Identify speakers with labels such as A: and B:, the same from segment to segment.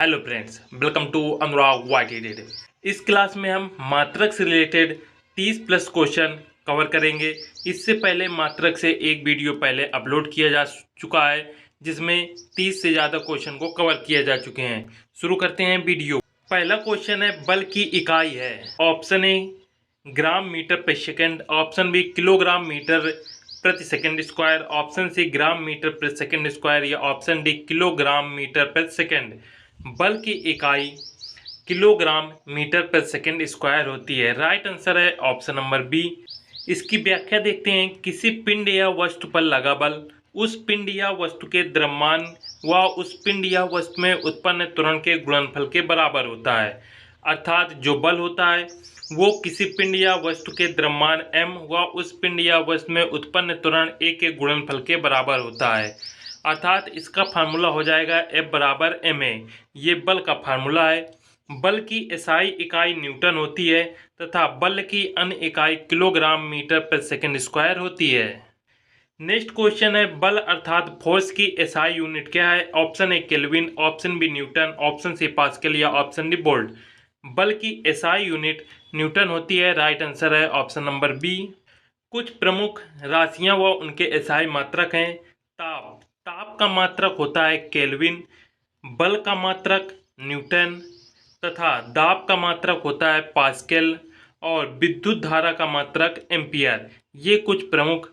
A: Hello friends, welcome to Anurag YT. इस class में हम मात्रक से रिलेटेड 30 प्लस क्वेश्चन कवर करेंगे। इससे पहले मात्रक से एक वीडियो पहले अपलोड किया जा चुका है जिसमें 30 से ज़्यादा क्वेश्चन को कवर किया जा चुके हैं। शुरू करते हैं वीडियो। पहला क्वेश्चन है, बल की इकाई है। ऑप्शन ए ग्राम मीटर पर second, option B kilogram metre प्रति second square, option C gram metre प्रति सेकेंड स्क्वायर या ऑप्शन डी किलोग्राम मीटर प्रति सेकेंड। बल की इकाई किलोग्राम मीटर पर सेकेंड स्क्वायर होती है। राइट आंसर है ऑप्शन नंबर बी। इसकी व्याख्या देखते हैं। किसी पिंड या वस्तु पर लगा बल उस पिंड या वस्तु के द्रव्यमान व उस पिंड या वस्तु में उत्पन्न त्वरण के गुणनफल के बराबर होता है। अर्थात जो बल होता है वो किसी पिंड या वस्तु के द्रव्यमान m व उस पिंड या वस्तु में उत्पन्न त्वरण a के गुणनफल के बराबर होता है। अर्थात इसका फार्मूला हो जाएगा F बराबर ma। ये बल का फार्मूला है। बल की एसआई इकाई न्यूटन होती है तथा बल की अन्य इकाई किलोग्राम मीटर पर सेकेंड स्क्वायर होती है। नेक्स्ट क्वेश्चन है, बल अर्थात फोर्स की एसआई यूनिट क्या है। Option A kelvin, option B newton, option C pascal या ऑप्शन डी वोल्ट। बल की एसआई यूनिट न्यूटन होती है। राइट आंसर है ऑप्शन नंबर बी। कुछ प्रमुख राशियां व उनके एसआई मात्रक हैं। ताप, ताप का मात्रक होता है केल्विन, बल का मात्रक न्यूटन तथा दाब का मात्रक होता है पास्कल और विद्युत धारा का मात्रक एम्पियर। ये कुछ प्रमुख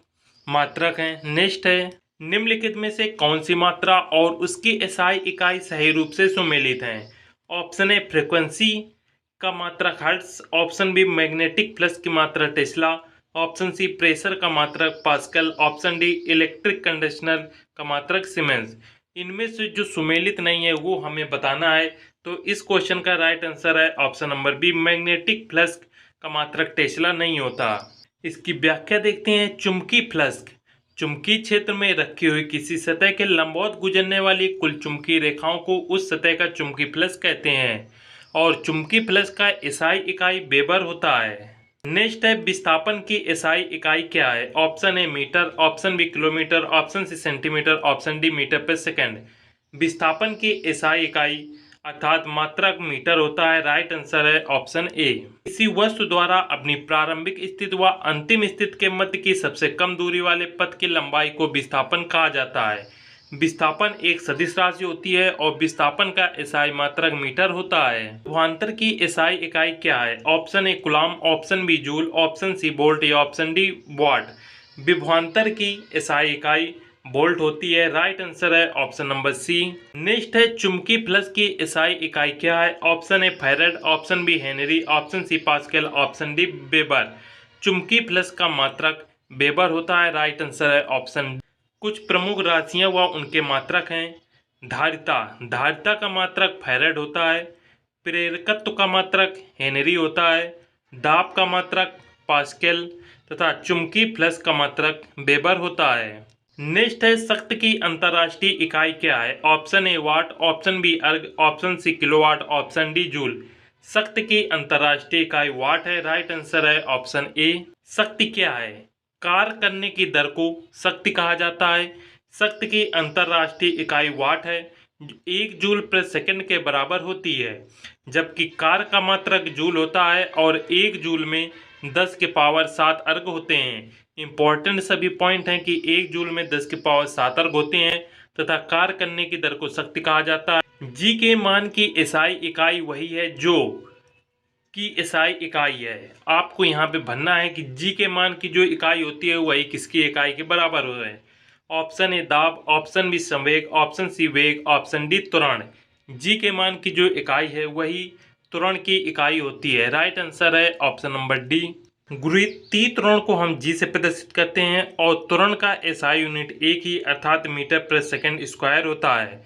A: मात्रक हैं। नेक्स्ट है, निम्नलिखित में से कौन सी मात्रा और उसकी एसआई इकाई सही रूप से सुमेलित हैं। ऑप्शन ए फ्रीक्वेंसी का मात्रक hertz, option B magnetic flux की मात्रा टेस्ला, ऑप्शन सी प्रेशर का मात्रक pascal, option D electric conditioner का मात्रक सीमेंस। इनमें से जो सुमेलित नहीं है वो हमें बताना है। तो इस क्वेश्चन का राइट आंसर है option number B, magnetic flux का मात्रक टेस्ला नहीं होता। इसकी व्याख्या देखते हैं। चुंबकीय फ्लक्स, चुंबकीय क्षेत्र में रखी हुई किसी सतह के लंबवत गुजरने वाली कुल चुंबकीय रेखाओं को उस सतह का चुंबकीय फ्लक्स कहते हैं और चुंबकीय फ्लक्स का एसआई इकाई वेबर होता है। नेक्स्ट है, विस्थापन की एसआई इकाई क्या है। Option A metre, option B kilometre, option C centimetre, option D metre पर सेकेंड। विस्थापन की एसआई इकाई अर्थात मात्रक मीटर होता है। राइट आंसर है ऑप्शन ए। किसी वस्तु द्वारा अपनी प्रारंभिक स्थिति व अंतिम स्थिति के मध्य की सबसे कम दूरी वाले पथ की लंबाई को विस्थापन कहा जाता है। विस्थापन एक सदिश राशि होती है और विस्थापन का एसआई मात्रक मीटर होता है। विभवांतर की एसआई इकाई क्या है। Option A coulomb, option B joule, option C volt या ऑप्शन डी वाट। विभवांतर की एसआई इकाई वोल्ट होती है। राइट आंसर है ऑप्शन नंबर सी। नेक्स्ट है, चुंबकीय फ्लक्स की एसआई इकाई क्या है। Option A farad, option B henry, option C pascal, option D weber. चुंबकीय फ्लक्स का मात्रक वेबर होता है। राइट आंसर है ऑप्शन। कुछ प्रमुख राशियां व उनके मात्रक हैं। धारिता, धारिता का मात्रक फैराड होता है। प्रेरकत्व का मात्रक हेनरी होता है। दाब का मात्रक पास्कल तथा चुंबकीय फ्लक्स का मात्रक वेबर होता है। नेक्स्ट है, शक्ति की अंतर्राष्ट्रीय इकाई क्या है। Option A watt, option B erg, option C kilowatt, option D joule. शक्ति की अंतर्राष्ट्रीय इकाई वाट है। राइट आंसर है ऑप्शन ए। शक्ति क्या है। कार्य करने की दर को शक्ति कहा जाता है। शक्ति की अंतर्राष्ट्रीय इकाई वाट है। 1 जूल प्रति सेकंड के बराबर होती है, जबकि कार्य का मात्रक जूल होता है और 1 जूल में 10 के पावर 7 अर्ग होते हैं। इंपॉर्टेंट सभी पॉइंट हैं कि 1 जूल में 10 के पावर 7 अर्ग होते हैं तथा कार्य करने की दर को शक्ति कहा जाता है। जी के मान की एसआई इकाई वही है जो की एसआई इकाई है। आपको यहाँ पे भरना है कि जी के मान की जो इकाई होती है वही किसकी इकाई के बराबर हो है। ऑप्शन ए दाब, ऑप्शन बी संवेग, ऑप्शन सी वेग, ऑप्शन डी त्वरण। जी के मान की जो इकाई है वही त्वरण की इकाई होती है। राइट आंसर है ऑप्शन नंबर डी। गुरुत्वीय त्वरण को हम जी से प्रदर्शित करते हैं और त्वरण का एसआई यूनिट एक ही अर्थात मीटर प्रति सेकेंड स्क्वायर होता है।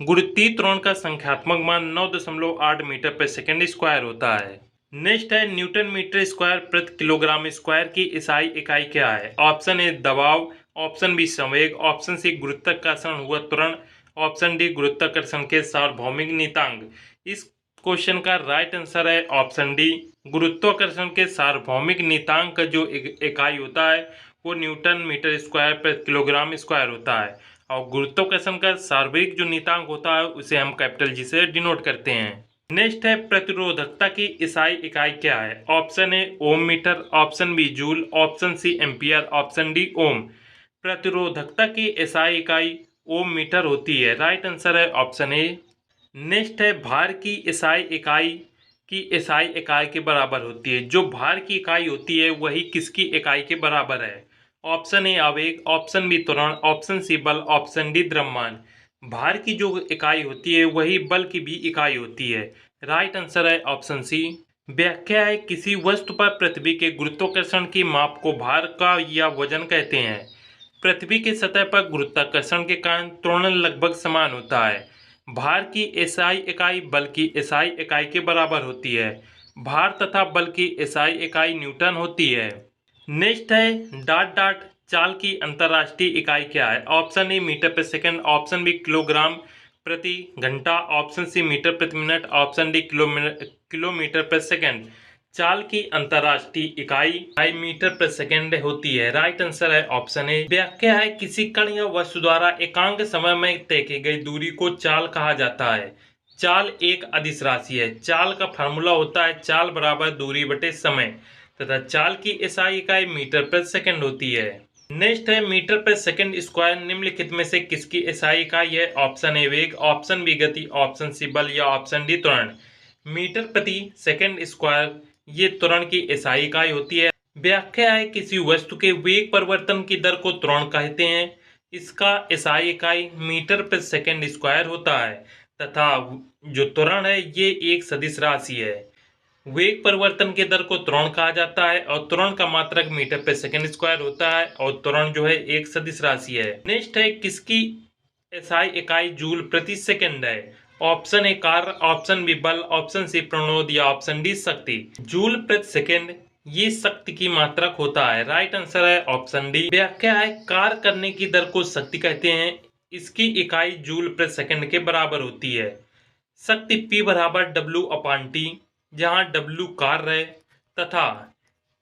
A: गुरुत्वीय त्वरण का संख्यात्मक मान 9.8 मीटर प्रति सेकेंड स्क्वायर होता है। नेक्स्ट है, न्यूटन मीटर स्क्वायर प्रति किलोग्राम स्क्वायर की एसआई इकाई क्या है। ऑप्शन ए दबाव, ऑप्शन बी संवेग, ऑप्शन सी गुरुत्वाकर्षण हुआ त्वरण, ऑप्शन डी गुरुत्वाकर्षण के सार्वभौमिक नियतांक। इस क्वेश्चन का राइट आंसर है ऑप्शन डी। गुरुत्वाकर्षण के सार्वभौमिक नियतांक का जो इकाई होता है वो न्यूटन मीटर स्क्वायर प्रति किलोग्राम स्क्वायर होता है। और गुरुत्वाकर्षण का सार्वभौमिक जो नियतांक होता है उसे हम कैपिटल जी से डिनोट करते हैं। नेक्स्ट है प्रतिरोधकता की SI इकाई क्या है। Option A ohm metre, option B joule, option C ampere, option D ohm. प्रतिरोधकता की SI इकाई ओम मीटर होती है। राइट आंसर है ऑप्शन ए। नेक्स्ट है भार की SI इकाई के बराबर होती है। जो भार की इकाई होती है वही किसकी इकाई के बराबर है। ऑप्शन ए आवेग, ऑप्शन बी त्वरण, ऑप्शन सी बल, ऑप्शन डी द्रव्यमान। भार की जो इकाई होती है वही बल की भी इकाई होती है। राइट आंसर है ऑप्शन सी। व्याख्या है किसी वस्तु पर पृथ्वी के गुरुत्वाकर्षण की माप को भार का या वजन कहते हैं। पृथ्वी की सतह पर गुरुत्वाकर्षण के कारण त्वरण लगभग समान होता है। भार की SI इकाई बल की SI इकाई के बराबर होती है। भार तथा बल की SI इकाई न्यूटन होती है। नेक्स्ट है डॉट डॉट चाल की अंतर्राष्ट्रीय इकाई क्या है। ऑप्शन ए मीटर प्रति सेकंड, ऑप्शन बी किलोग्राम प्रति घंटा, ऑप्शन सी मीटर प्रति मिनट, ऑप्शन डी किलोमीटर प्रति सेकंड। चाल की अंतर्राष्ट्रीय इकाई मीटर प्रति सेकंड होती है। राइट आंसर है ऑप्शन ए। व्याख्या है किसी कण या वस्तु द्वारा एकांक समय में तय की गई दूरी को चाल कहा जाता है। चाल एक अदिश राशि है। चाल का फार्मूला होता है चाल बराबर दूरी बटे समय तथा चाल की SI इकाई मीटर प्रति सेकंड होती है। नेक्स्ट है मीटर प्रति सेकंड स्क्वायर निम्नलिखित में से किसकी SI इकाई है। ऑप्शन ए वेग, ऑप्शन बी गति, ऑप्शन सी बल या ऑप्शन डी त्वरण। मीटर प्रति सेकंड स्क्वायर ये त्वरण की SI इकाई होती है। व्याख्या है किसी वस्तु के वेग परिवर्तन की दर को त्वरण कहते हैं। इसका SI इकाई मीटर प्रति सेकंड स्क्वायर होता है तथा जो त्वरण है ये एक सदिश राशि है। वेग परिवर्तन के दर को त्वरण कहा जाता है और त्वरण का मात्रक मीटर प्रति सेकंड स्क्वायर होता है और त्वरण जो है एक सदिश राशि है। नेक्स्ट है किसकी SI इकाई जूल प्रति सेकंड है। ऑप्शन ए कार्य, ऑप्शन बी बल, ऑप्शन सी प्रणोद या ऑप्शन डी शक्ति। जूल प्रति सेकंड ये शक्ति की मात्रक होता है। राइट आंसर है ऑप्शन डी। व्याख्या है कार्य करने की दर को शक्ति कहते हैं। इसकी इकाई जूल प्रति सेकंड के बराबर होती है। शक्ति P बराबर W/T, जहाँ W कार्य है तथा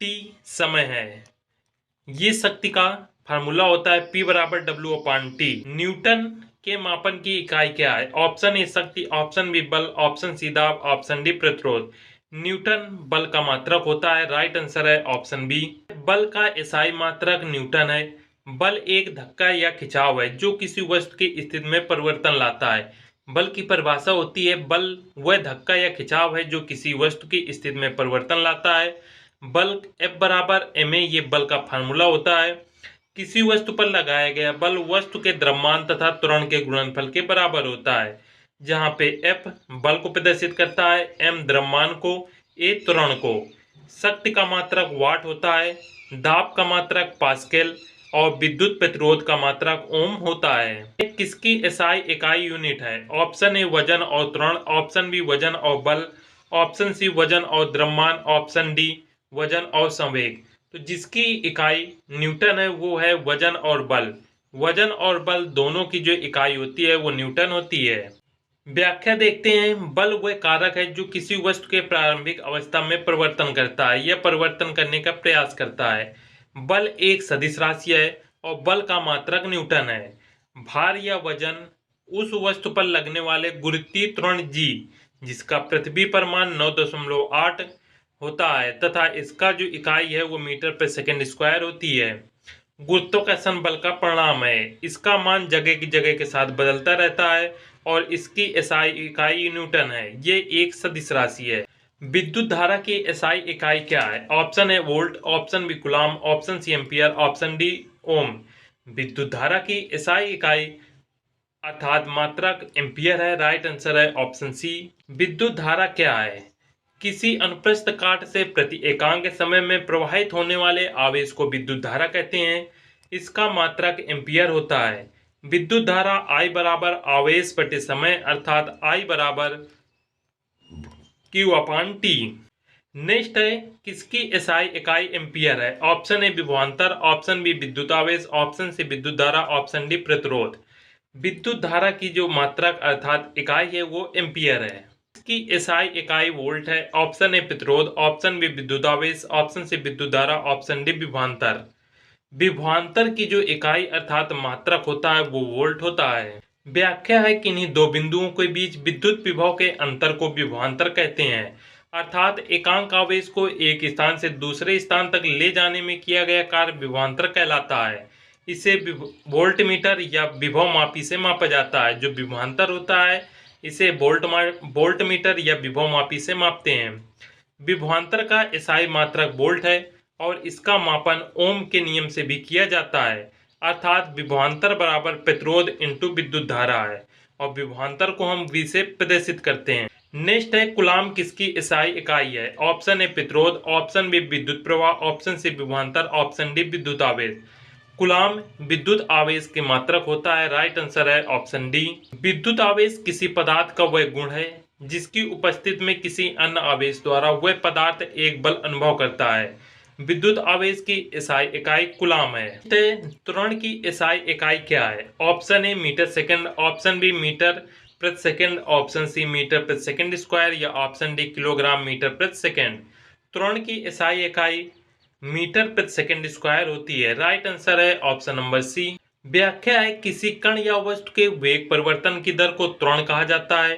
A: T समय है। ये शक्ति का फार्मूला होता है P बराबर W/T। न्यूटन के मापन की इकाई क्या है। ऑप्शन ए शक्ति, ऑप्शन बी बल, ऑप्शन सी दाब, ऑप्शन डी प्रतिरोध। न्यूटन बल का मात्रक होता है। राइट आंसर है ऑप्शन बी। बल का SI मात्रक न्यूटन है। बल एक धक्का या खिंचाव है जो किसी वस्तु की स्थिति में परिवर्तन लाता है। बल की परिभाषा होती है बल वह धक्का या खिंचाव है जो किसी वस्तु की स्थिति में परिवर्तन लाता है। बल F बराबर ma ये बल का फार्मूला होता है। किसी वस्तु पर लगाया गया बल वस्तु के द्रव्यमान तथा त्वरण के गुणनफल के बराबर होता है, जहाँ पे F बल को प्रदर्शित करता है, m द्रव्यमान को, a त्वरण को। शक्ति का मात्रक वाट होता है, दाब का मात्रक पास्कल और विद्युत प्रतिरोध का मात्रक ओम होता है। किसकी SI इकाई यूनिट है। ऑप्शन ए वजन और त्वरण, ऑप्शन बी वजन और बल, ऑप्शन सी वजन और द्रव्यमान, ऑप्शन डी वजन और संवेग। तो जिसकी इकाई न्यूटन है वो है वजन और बल। वजन और बल दोनों की जो इकाई होती है वो न्यूटन होती है। व्याख्या देखते हैं। बल वह कारक है जो किसी वस्तु के प्रारंभिक अवस्था में परिवर्तन करता है या परिवर्तन करने का प्रयास करता है। बल एक सदिश राशि है और बल का मात्रक न्यूटन है। भार या वजन उस वस्तु पर लगने वाले गुरुत्वीय त्वरण G जिसका पृथ्वी पर मान 9.8 होता है तथा इसका जो इकाई है वो मीटर प्रति सेकंड स्क्वायर होती है। गुरुत्वाकर्षण बल का परिणाम है। इसका मान जगह की जगह के साथ बदलता रहता है और इसकी SI इकाई न्यूटन है। ये एक सदिश राशि है। विद्युत धारा की SI इकाई क्या है। Option A volt, option B coulomb, option C ampere, option D ohm. विद्युत धारा की SI इकाई अर्थात मात्रक एम्पियर है। राइट आंसर है ऑप्शन सी। विद्युत धारा क्या है। किसी अनुप्रस्थ काट से प्रति एकांक समय में प्रवाहित होने वाले आवेश को विद्युत धारा कहते हैं। इसका मात्रक एम्पियर होता है। विद्युत धारा I बराबर आवेश बटे समय अर्थात I बराबर Q/T। नेक्स्ट है किसकी SI इकाई एम्पियर है। ऑप्शन ए विभवांतर, ऑप्शन बी विद्युत आवेश, ऑप्शन सी विद्युत धारा, ऑप्शन डी प्रतिरोध। विद्युत धारा की जो मात्रक अर्थात इकाई है वो एम्पियर है। इसकी SI इकाई वोल्ट है। ऑप्शन ए प्रतिरोध, ऑप्शन बी विद्युत आवेश, ऑप्शन सी विद्युत धारा, ऑप्शन डी विभवांतर। विभवांतर की जो इकाई अर्थात मात्रक होता है वो वोल्ट होता है। व्याख्या है कि इन्हीं दो बिंदुओं के बीच विद्युत विभव के अंतर को विभवांतर कहते हैं। अर्थात एकांक आवेश को एक स्थान से दूसरे स्थान तक ले जाने में किया गया कार्य विभवांतर कहलाता है। इसे वोल्टमीटर या विभव मापी से मापा जाता है। जो विभवांतर होता है इसे वोल्टमीटर या विभव मापी से मापते हैं। विभवांतर का एसआई मात्रक वोल्ट है और इसका मापन ओम के नियम से भी किया जाता है। अर्थात विभवांतर बराबर प्रतिरोध इंटू विद्युत धारा है और विभवांतर को हम V से प्रदर्शित करते हैं। नेक्स्ट है कूलाम किसकी एसआई इकाई है। ऑप्शन ए प्रतिरोध, ऑप्शन बी विद्युत प्रवाह, ऑप्शन सी विभवांतर, ऑप्शन डी विद्युत आवेश। कूलाम विद्युत आवेश के मात्रक होता है। राइट आंसर है ऑप्शन डी। विद्युत आवेश किसी पदार्थ का वह गुण है जिसकी उपस्थिति में किसी अन्य आवेश द्वारा वह पदार्थ एक बल अनुभव करता है। विद्युत आवेश की एसआई इकाई कूलाम है। त्वरण की एसआई इकाई क्या है। Option A metre second, option B metre प्रति सेकंड, ऑप्शन सी मीटर प्रति सेकंड स्क्वायर या ऑप्शन डी किलोग्राम मीटर प्रति सेकंड। त्वरण की एसआई इकाई मीटर प्रति सेकंड स्क्वायर होती है। राइट आंसर है ऑप्शन नंबर सी। व्याख्या है किसी कण या वस्तु के वेग परिवर्तन की दर को त्वरण कहा जाता है।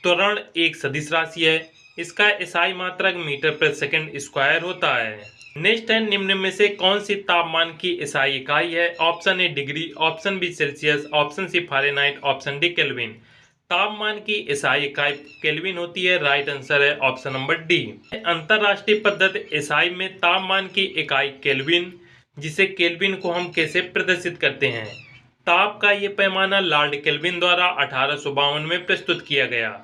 A: त्वरण एक सदिश राशि है। इसका एसआई मात्रक मीटर प्रति सेकंड स्क्वायर होता है। नेक्स्ट है निम्न में से कौन सी तापमान की एसआई इकाई है। Option A degree, option B Celsius, option C Fahrenheit, option D kelvin. तापमान की एसआई इकाई केल्विन होती है। राइट आंसर है ऑप्शन नंबर डी। अंतरराष्ट्रीय पद्धति एसआई में तापमान की इकाई केल्विन, जिसे केल्विन को हम कैसे प्रदर्शित करते हैं। ताप का ये पैमाना लॉर्ड केल्विन द्वारा 1852 में प्रस्तुत किया गया।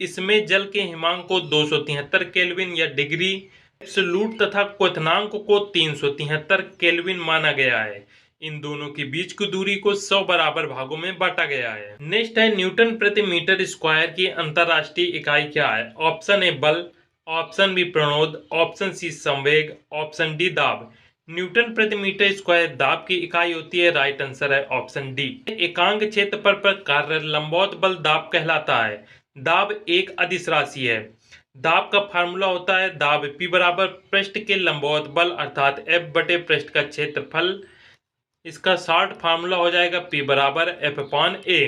A: इसमें जल के हिमांक को 273 केल्विन या डिग्री एब्सोल्यूट तथा क्वथनांक को 373 केल्विन माना गया है। इन दोनों के बीच की दूरी को 100 बराबर भागों में बांटा गया है। नेक्स्ट है न्यूटन प्रति मीटर स्क्वायर की अंतरराष्ट्रीय इकाई क्या है। ऑप्शन ए बल, ऑप्शन बी प्रणोद, ऑप्शन सी संवेग, ऑप्शन डी दाब। न्यूटन प्रति मीटर स्क्वायर दाब की इकाई होती है। राइट आंसर है ऑप्शन डी। एकांक क्षेत्रफल पर कार्य लंबवत बल दाब कहलाता है। दाब एक अदिश राशि है। दाब का फार्मूला होता है दाब P बराबर पृष्ठ के लंबवत बल अर्थात F बटे पृष्ठ का क्षेत्रफल। इसका शॉर्ट फार्मूला हो जाएगा P बराबर F/A।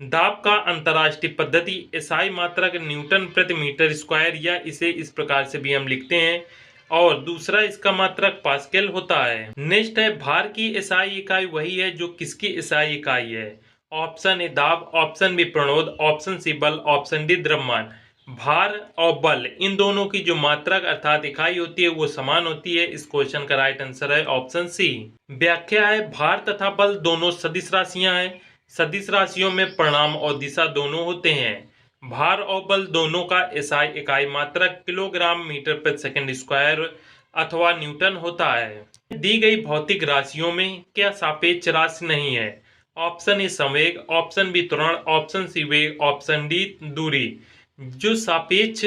A: दाब का अंतरराष्ट्रीय पद्धति एसआई मात्रक न्यूटन प्रति मीटर स्क्वायर या इसे इस प्रकार से भी हम लिखते हैं और दूसरा इसका मात्रक पास्कल होता है। नेक्स्ट है भार की एसआई इकाई वही है जो किसकी एसआई इकाई है। ऑप्शन ए दाब, ऑप्शन बी प्रणोद, ऑप्शन सी बल, ऑप्शन डी द्रव्यमान। भार और बल इन दोनों की जो मात्रक अर्थात इकाई होती है वो समान होती है। इस क्वेश्चन का राइट आंसर है ऑप्शन सी। व्याख्या है भार तथा बल दोनों सदिश राशियां हैं। सदिश राशियों में परिमाण और दिशा दोनों होते हैं। भार और बल दोनों का एसआई इकाई मात्रक किलोग्राम मीटर प्रति सेकंड स्क्वायर अथवा न्यूटन होता है। दी गई भौतिक राशियों में क्या सापेक्ष राशि नहीं है। ऑप्शन ए संवेग, ऑप्शन बी त्वरण, ऑप्शन सी वेग, ऑप्शन डी दूरी। जो सापेक्ष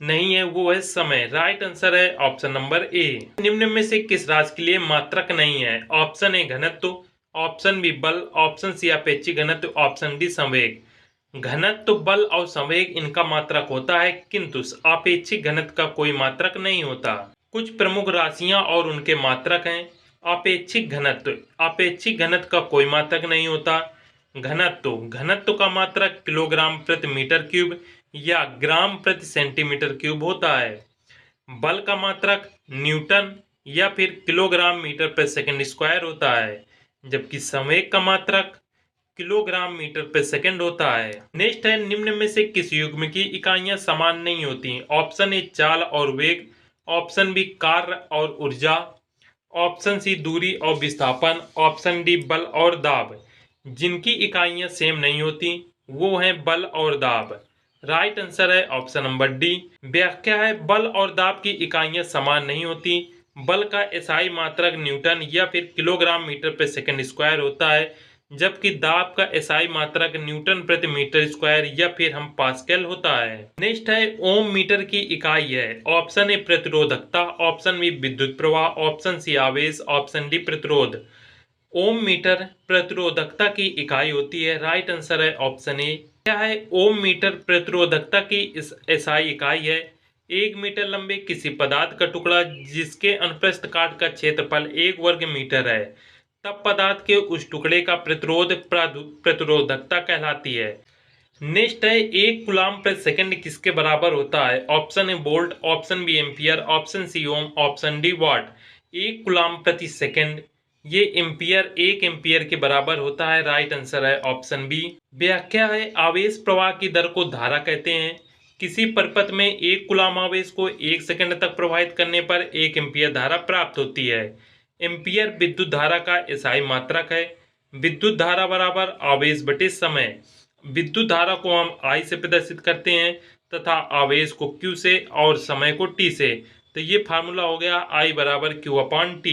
A: नहीं है वो है समय। राइट आंसर है ऑप्शन नंबर ए। निम्न में से किस राशि के लिए मात्रक नहीं है। ऑप्शन ए घनत्व, ऑप्शन बी बल, ऑप्शन सी अपेक्षिक घनत्व, ऑप्शन डी संवेग। घनत्व, बल और संवेग इनका मात्रक होता है किंतु अपेक्षिक घनत्व का कोई मात्रक नहीं होता। कुछ प्रमुख राशियां और उनके मात्रक हैं। अपेक्षिक घनत्व, अपेक्षिक घनत्व का कोई मात्रक नहीं होता। घनत्व, घनत्व का मात्रक किलोग्राम प्रति मीटर क्यूब या ग्राम प्रति सेंटीमीटर क्यूब होता है। बल का मात्रक न्यूटन या फिर किलोग्राम मीटर प्रति सेकंड स्क्वायर होता है, जबकि संवेग का मात्रक किलोग्राम मीटर प्रति सेकंड होता है। नेक्स्ट है निम्न में से किस युग्म की इकाइयां समान नहीं होती। ऑप्शन ए चाल और वेग, ऑप्शन बी कार्य और ऊर्जा, ऑप्शन सी दूरी और विस्थापन, ऑप्शन डी बल और दाब। जिनकी इकाइयां सेम नहीं होती वो हैं बल और दाब। राइट आंसर है ऑप्शन नंबर डी। व्याख्या है बल और दाब की इकाइयां समान नहीं होती। बल का एसआई मात्रक न्यूटन या फिर किलोग्राम मीटर प्रति सेकंड स्क्वायर होता है, जबकि दाब का एसआई मात्रक न्यूटन प्रति मीटर स्क्वायर या फिर हम पास्कल होता है। नेक्स्ट है ओम मीटर की इकाई है। ऑप्शन ए प्रतिरोधकता, ऑप्शन बी विद्युत प्रवाह, ऑप्शन सी आवेश, ऑप्शन डी प्रतिरोध। ओम मीटर प्रतिरोधकता की इकाई होती है। राइट आंसर है ऑप्शन ए। क्या है ओम मीटर प्रतिरोधकता की इस एसआई इकाई है। 1 मीटर लंबे किसी पदार्थ का टुकड़ा जिसके अनुप्रस्थ काट का क्षेत्रफल 1 वर्ग मीटर है, तब पदार्थ के उस टुकड़े का प्रतिरोध प्रतिरोधकता कहलाती है। नेक्स्ट है 1 कूलम्ब प्रति सेकंड किसके बराबर होता है? Option A volt, option B ampere, option C ohm, option D watt. 1 coulomb प्रति सेकंड ये एम्पियर 1 एम्पियर के बराबर होता है। राइट आंसर है ऑप्शन बी। व्याख्या है आवेश प्रवाह की दर को धारा कहते हैं। किसी परिपथ में 1 कूलम्ब आवेश को 1 सेकंड तक प्रवाहित करने पर 1 एम्पियर धारा प्राप्त होती है। एम्पियर विद्युत धारा का एसआई मात्रक है। विद्युत धारा बराबर आवेश बटे समय। विद्युत धारा को हम I से प्रदर्शित करते हैं तथा आवेश को Q से और समय को T से। तो ये फार्मूला हो गया I बराबर Q/T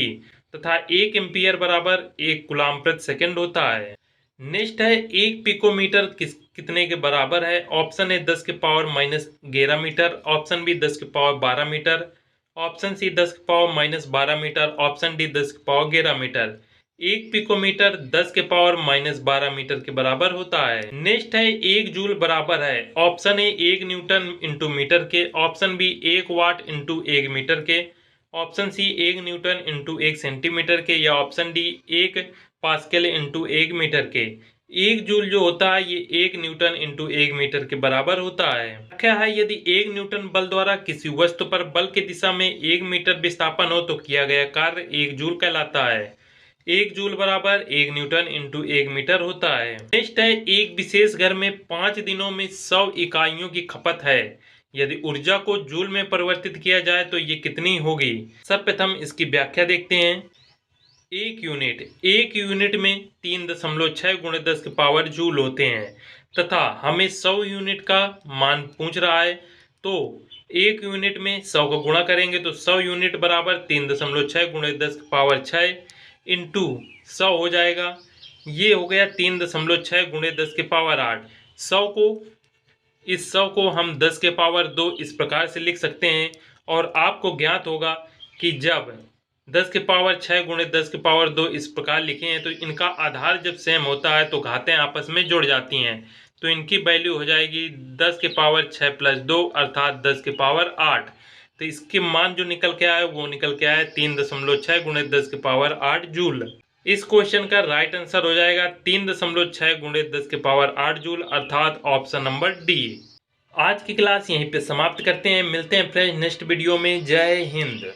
A: तथा 1 एम्पियर बराबर 1 कूलम्ब प्रति सेकंड होता है। नेक्स्ट है 1 पिकोमीटर कितने के बराबर है? ऑप्शन ए 10 के पावर -11 मीटर, ऑप्शन बी 10 के पावर 12 मीटर, ऑप्शन सी 10 के पावर -12 मीटर, ऑप्शन डी 10 के पावर 11 मीटर। 1 पिकोमीटर 10 के पावर -12 मीटर के बराबर होता है। नेक्स्ट है 1 जूल बराबर है option A 1 newton into metre के, option B 1 watt into 1 metre के, option C 1 newton into 1 centimetre के, या option D 1 pascal into 1 metre के। 1 जूल जो होता है ये 1 न्यूटन इंटू 1 मीटर के बराबर होता है। क्या है यदि 1 न्यूटन बल द्वारा किसी वस्तु पर बल की दिशा में 1 मीटर विस्थापन हो तो किया गया कार्य 1 जूल कहलाता है। 1 जूल बराबर 1 न्यूटन इंटू 1 मीटर होता है। नेक्स्ट है एक विशेष घर में 5 दिनों में 100 इकाइयों की खपत है। यदि ऊर्जा को जूल में परिवर्तित किया जाए तो ये कितनी होगी? सर्वप्रथम इसकी व्याख्या देखते हैं। एक यूनिट में 3.6 × 10 के पावर जूल होते हैं तथा हमें 100 यूनिट का मान पूछ रहा है, तो एक यूनिट में 100 को गुणा करेंगे तो 100 यूनिट बराबर 3.6 × 10 के पावर 6 इंटू 100 हो जाएगा। ये हो गया 3.6 × 10 के पावर 8। 100 को हम 10 के पावर 2 इस प्रकार से लिख सकते हैं। और आपको ज्ञात होगा कि जब 10 के पावर 6 × 10 के पावर 2 इस प्रकार लिखे हैं तो इनका आधार जब सेम होता है तो घातें आपस में जुड़ जाती हैं, तो इनकी वैल्यू हो जाएगी 10 के पावर 6 + 2 अर्थात 10 के पावर 8। तो इसके मान जो निकल के आया वो निकल के आया 3.6 × 10 के पावर 8 जूल। इस क्वेश्चन का राइट आंसर हो जाएगा 3.6 × 10 के पावर 8 जूल अर्थात ऑप्शन नंबर डी। आज की क्लास यहीं पे समाप्त करते हैं। मिलते हैं फ्रेंड्स नेक्स्ट वीडियो में। जय हिंद।